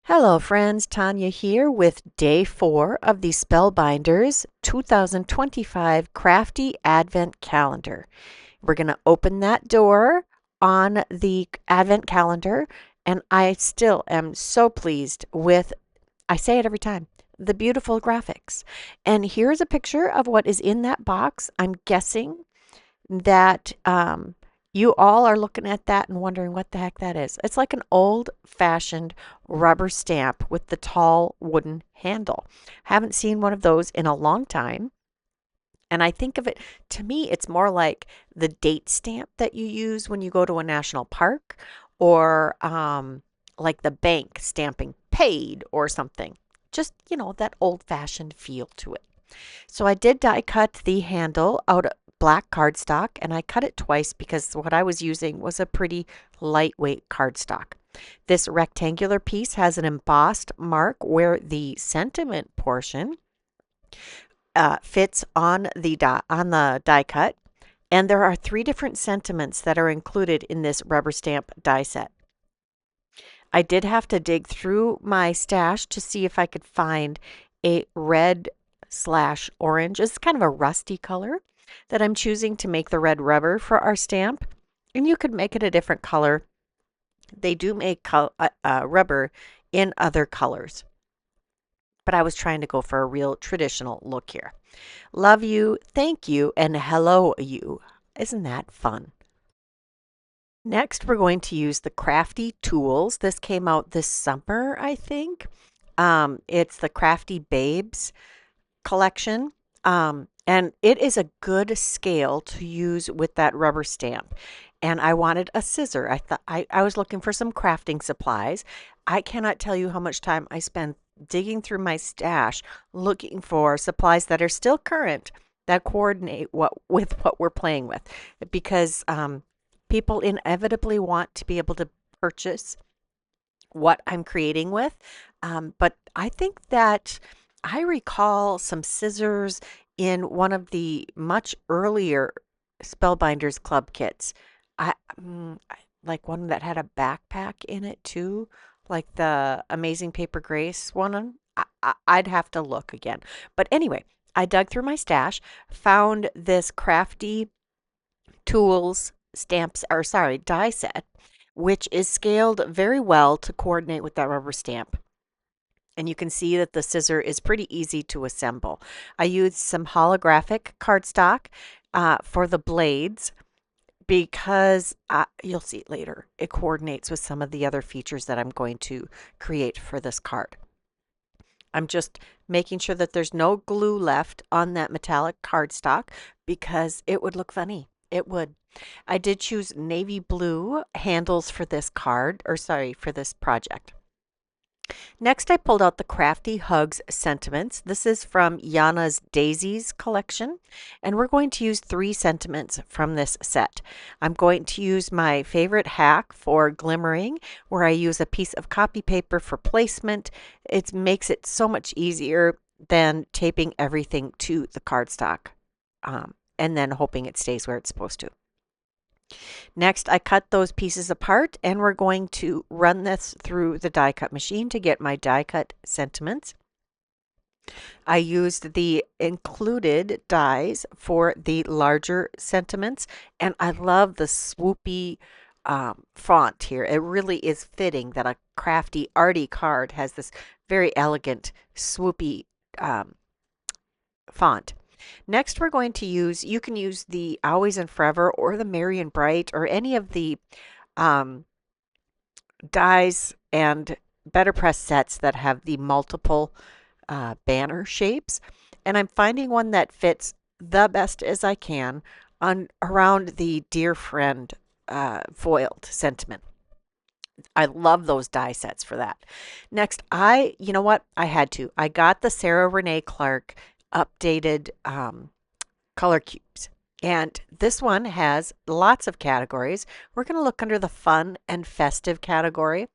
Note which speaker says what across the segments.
Speaker 1: Hello friends, Tanya here with day 4 of the Spellbinders 2025 Crafty Advent Calendar. We're going to open that door on the Advent Calendar, and I still am so pleased with, I say it every time, the beautiful graphics. And here's a picture of what is in that box. I'm guessing that you all are looking at that and wondering what the heck that is. It's like an old-fashioned rubber stamp with the tall wooden handle. Haven't seen one of those in a long time. And I think of it, to me, it's more like the date stamp that you use when you go to a national park, or like the bank stamping paid or something. Just, that old-fashioned feel to it. So I did die cut the handle out of black cardstock, and I cut it twice because what I was using was a pretty lightweight cardstock. This rectangular piece has an embossed mark where the sentiment portion fits on the die cut, and there are 3 different sentiments that are included in this rubber stamp die set. I did have to dig through my stash to see if I could find a red/orange. It's kind of a rusty color that I'm choosing to make the red rubber for our stamp. And you could make it a different color. They do make rubber in other colors. But I was trying to go for a real traditional look here. Love you, thank you, and hello you. Isn't that fun? Next, we're going to use the Crafty tools. This came out this summer, I think. It's the Crafty Babes collection. And it is a good scale to use with that rubber stamp. And I wanted a scissor. I thought I was looking for some crafting supplies. I cannot tell you how much time I spent digging through my stash looking for supplies that are still current that coordinate with what we're playing with, because people inevitably want to be able to purchase what I'm creating with. But I think that I recall some scissors in one of the much earlier Spellbinders Club kits. Like one that had a backpack in it too, like the Amazing Paper Grace one. I'd have to look again. But anyway, I dug through my stash, found this Crafty Tools stamps, or sorry, die set, which is scaled very well to coordinate with that rubber stamp. And you can see that the scissor is pretty easy to assemble. I used some holographic cardstock for the blades because you'll see it later. It coordinates with some of the other features that I'm going to create for this card. I'm just making sure that there's no glue left on that metallic cardstock because it would look funny. It would. I did choose navy blue handles for this card, or sorry, for this project. Next, I pulled out the Crafty Hugs sentiments. This is from Yana's Daisies collection, and we're going to use 3 sentiments from this set. I'm going to use my favorite hack for glimmering, where I use a piece of copy paper for placement. It makes it so much easier than taping everything to the cardstock and then hoping it stays where it's supposed to. Next, I cut those pieces apart, and we're going to run this through the die cut machine to get my die cut sentiments. I used the included dies for the larger sentiments, and I love the swoopy font here. It really is fitting that a crafty, arty card has this very elegant, swoopy font. Next, we're going to use, you can use the Always and Forever or the Merry and Bright or any of the dies and Better Press sets that have the multiple banner shapes. And I'm finding one that fits the best as I can on around the Dear Friend foiled sentiment. I love those die sets for that. Next, you know what? I had to. I got the Sarah Renee Clark updated color cubes, and this one has lots of categories. We're going to look under the fun and festive category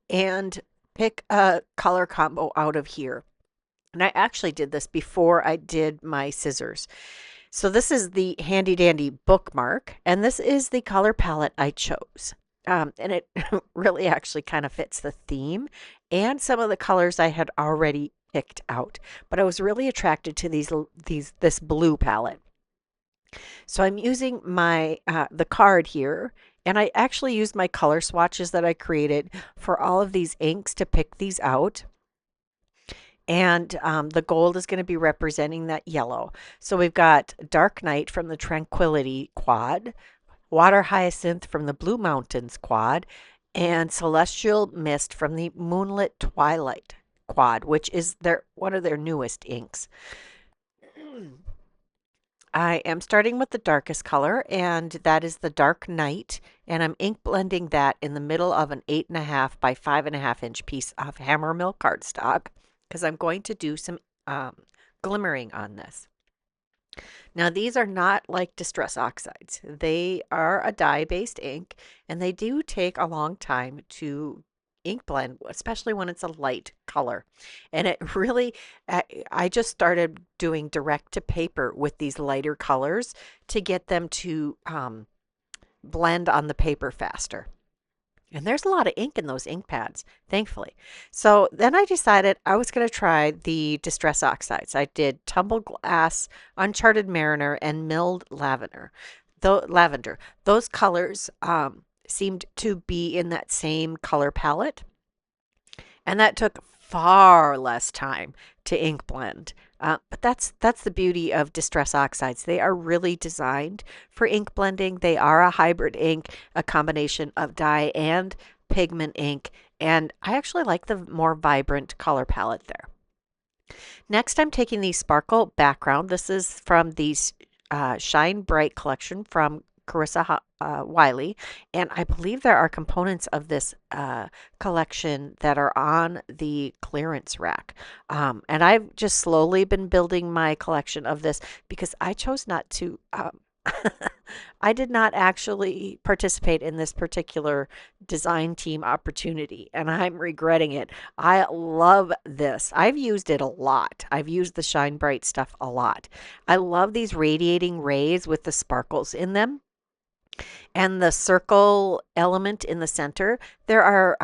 Speaker 1: and pick a color combo out of here. And I actually did this before I did my scissors. So this is the handy dandy bookmark, and this is the color palette I chose. And it really actually kind of fits the theme and some of the colors I had already picked out. But I was really attracted to this blue palette. So I'm using my the card here, and I actually used my color swatches that I created for all of these inks to pick these out. And the gold is going to be representing that yellow. So we've got Dark Night from the Tranquility quad, Water Hyacinth from the Blue Mountains quad, and Celestial Mist from the Moonlit Twilight quad, which is one of their newest inks. I am starting with the darkest color, and that is the Dark Night, and I'm ink blending that in the middle of an 8.5 by 5.5 inch piece of Hammermill cardstock because I'm going to do some glimmering on this. Now, these are not like Distress Oxides. They are a dye-based ink, and they do take a long time to ink blend, especially when it's a light color. And it really, I just started doing direct to paper with these lighter colors to get them to blend on the paper faster. And there's a lot of ink in those ink pads, thankfully. So then I decided I was going to try the Distress Oxides. I did Tumbled Glass, Uncharted Mariner, and Milled Lavender. Lavender. Those colors seemed to be in that same color palette. And that took far less time to ink blend. But that's the beauty of Distress Oxides. They are really designed for ink blending. They are a hybrid ink, a combination of dye and pigment ink, and I actually like the more vibrant color palette there. Next, I'm taking the Sparkle Background. This is from the Shine Bright collection from Carissa Wiley, and I believe there are components of this collection that are on the clearance rack. And I've just slowly been building my collection of this because I chose not to. I did not actually participate in this particular design team opportunity, and I'm regretting it. I love this. I've used it a lot. I've used the Shine Bright stuff a lot. I love these radiating rays with the sparkles in them. And the circle element in the center, there are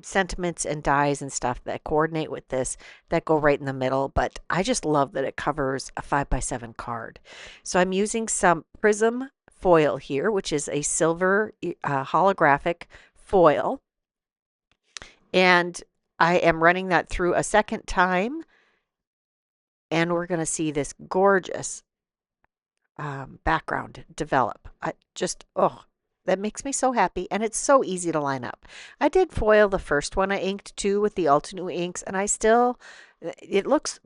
Speaker 1: sentiments and dies and stuff that coordinate with this that go right in the middle, but I just love that it covers a 5x7 card. So I'm using some Prism foil here, which is a silver holographic foil, and I am running that through a second time, and we're going to see this gorgeous background develop. That makes me so happy, and it's so easy to line up. I did foil the first one I inked too with the Altenew inks, and it looks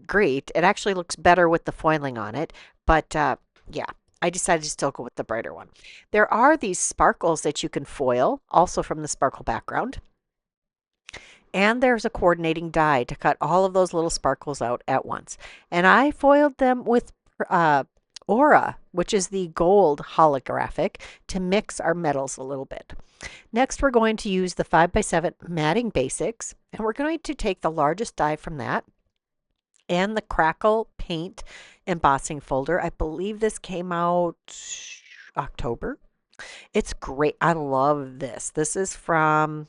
Speaker 1: great. It actually looks better with the foiling on it, but yeah, I decided to still go with the brighter one. There are these sparkles that you can foil, also from the Sparkle Background. And there's a coordinating die to cut all of those little sparkles out at once. And I foiled them with Aura, which is the gold holographic, to mix our metals a little bit. Next, we're going to use the 5x7 matting basics, and we're going to take the largest die from that and the Crackle Paint embossing folder. I believe this came out October. It's great. I love this. This is from,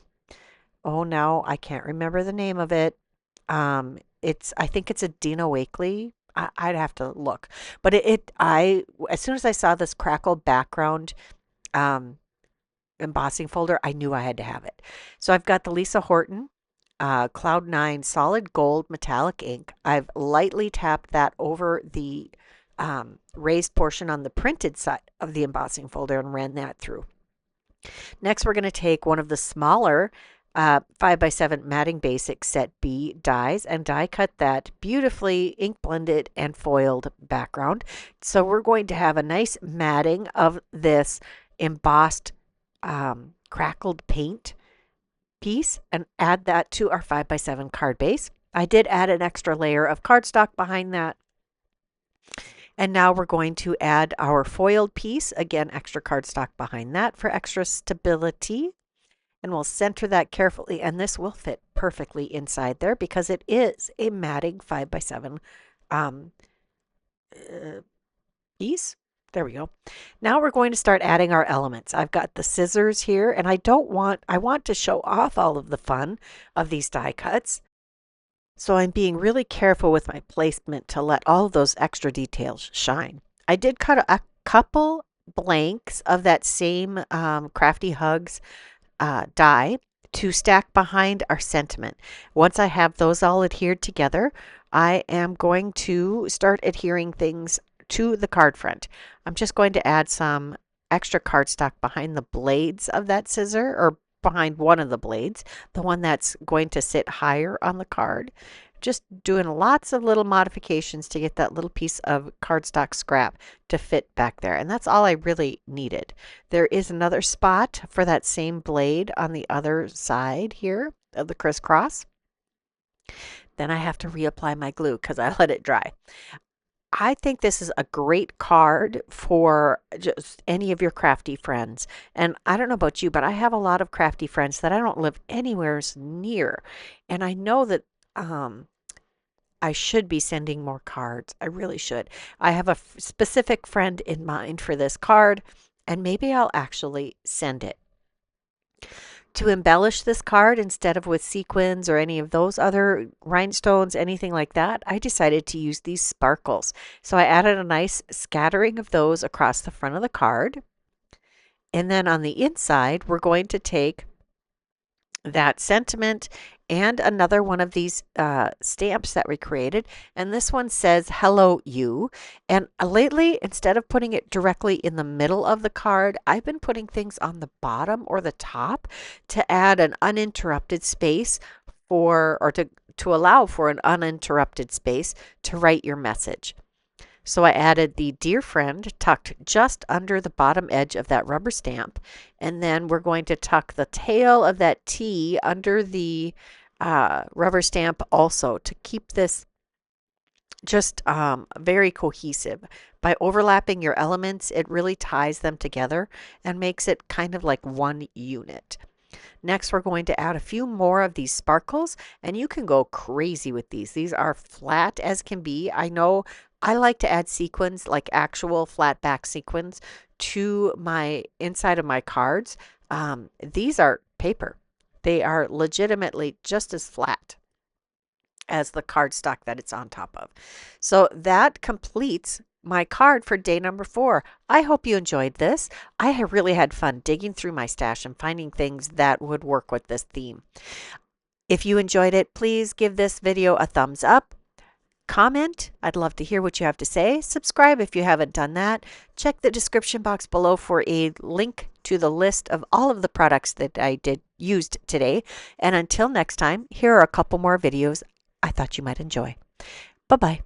Speaker 1: oh, now I can't remember the name of it. I think it's a Dina Wakley. I'd have to look, but as soon as I saw this Crackle Background embossing folder, I knew I had to have it. So I've got the Lisa Horton Cloud 9 solid gold metallic ink. I've lightly tapped that over the raised portion on the printed side of the embossing folder and ran that through. Next, we're going to take one of the smaller 5x7 matting basic set B dies and die cut that beautifully ink blended and foiled background. So we're going to have a nice matting of this embossed crackled paint piece and add that to our 5x7 card base. I did add an extra layer of cardstock behind that. And now we're going to add our foiled piece, again extra cardstock behind that for extra stability. And we'll center that carefully, and this will fit perfectly inside there because it is a matting 5x7 piece. There we go. Now we're going to start adding our elements. I've got the scissors here, and I want to show off all of the fun of these die cuts. So I'm being really careful with my placement to let all of those extra details shine. I did cut a couple blanks of that same Crafty Hugs die to stack behind our sentiment. Once I have those all adhered together, I am going to start adhering things to the card front. I'm just going to add some extra cardstock behind the blades of that scissor, or behind one of the blades, the one that's going to sit higher on the card. Just doing lots of little modifications to get that little piece of cardstock scrap to fit back there. And that's all I really needed. There is another spot for that same blade on the other side here of the crisscross. Then I have to reapply my glue because I let it dry. I think this is a great card for just any of your crafty friends. And I don't know about you, but I have a lot of crafty friends that I don't live anywhere near. And I know that I should be sending more cards. I really should. I have a specific friend in mind for this card, and maybe I'll actually send it. To embellish this card, instead of with sequins or any of those other rhinestones, anything like that, I decided to use these sparkles. So I added a nice scattering of those across the front of the card. And then on the inside, we're going to take that sentiment and another one of these stamps that we created. And this one says, "Hello, you." And lately, instead of putting it directly in the middle of the card, I've been putting things on the bottom or the top to add an uninterrupted space or to allow for an uninterrupted space to write your message. So I added the dear friend tucked just under the bottom edge of that rubber stamp. And then we're going to tuck the tail of that T under the rubber stamp also to keep this just very cohesive. By overlapping your elements, it really ties them together and makes it kind of like one unit. Next, we're going to add a few more of these sparkles, and you can go crazy with these. These are flat as can be. I know I like to add sequins, like actual flat back sequins, to my inside of my cards. These are paper. They are legitimately just as flat as the cardstock that it's on top of. So that completes my card for day number 4. I hope you enjoyed this. I have really had fun digging through my stash and finding things that would work with this theme. If you enjoyed it, please give this video a thumbs up. Comment. I'd love to hear what you have to say. Subscribe if you haven't done that. Check the description box below for a link to the list of all of the products that I used today. And until next time, here are a couple more videos I thought you might enjoy. Bye-bye.